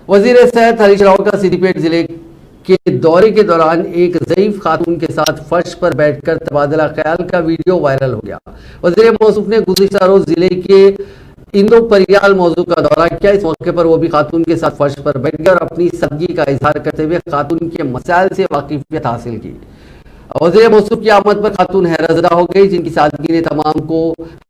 वजीर सेहत हरीश राव का सिद्दीपेट जिले के दौरे के दौरान एक ज़ईफ खातून के साथ फर्श पर बैठकर तबादला ख्याल का वीडियो वायरल हो गया। वजीर मौसूफ ने गुज़िश्ता रोज जिले के इंदो परियाल मौजू का दौरा किया। इस मौके पर वो भी खातून के साथ फर्श पर बैठ गए और अपनी सदगी का इजहार करते हुए खातून के मसाइल से वाकिफियत हासिल की। वज़ीर मौसूफ की आमद पर खातून हैरतज़दा हो गई, जिनकी सादगी ने तमाम को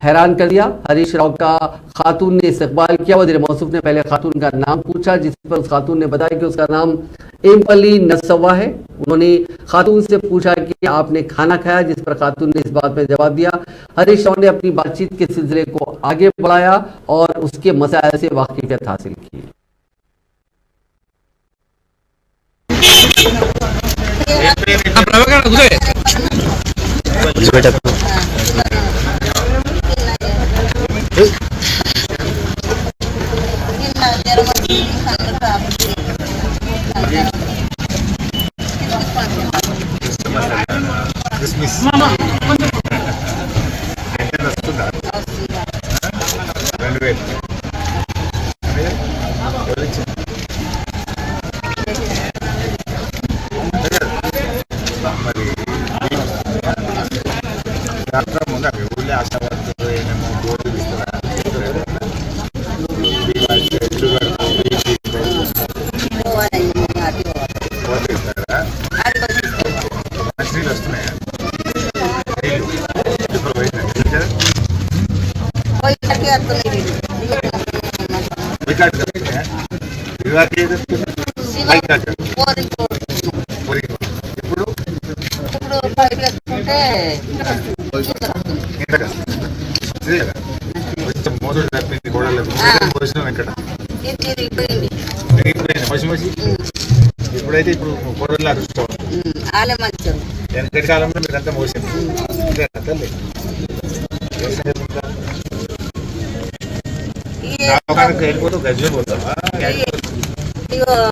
हैरान कर दिया। हरीश राव का खातून ने इस्तकबाल किया। वज़ीर मौसूफ ने पहले खातून का नाम पूछा, जिस पर उस खातून ने बताया कि उसका नाम एमपली नसवा है। उन्होंने खातून से पूछा कि आपने खाना खाया, जिस पर खातून ने इस बात में जवाब दिया। हरीश राव ने अपनी बातचीत के सिलसिले को आगे बढ़ाया और उसके मसाइल से वाकिफियत हासिल की। ఇప్పుడైతే ఇప్పుడు కోడళ్ళ అదృష్టం వెనకటి కాలంలో మీరంతా మోసింది తల్లి వెళ్ళిపోతూ గజ్జలు పోతావా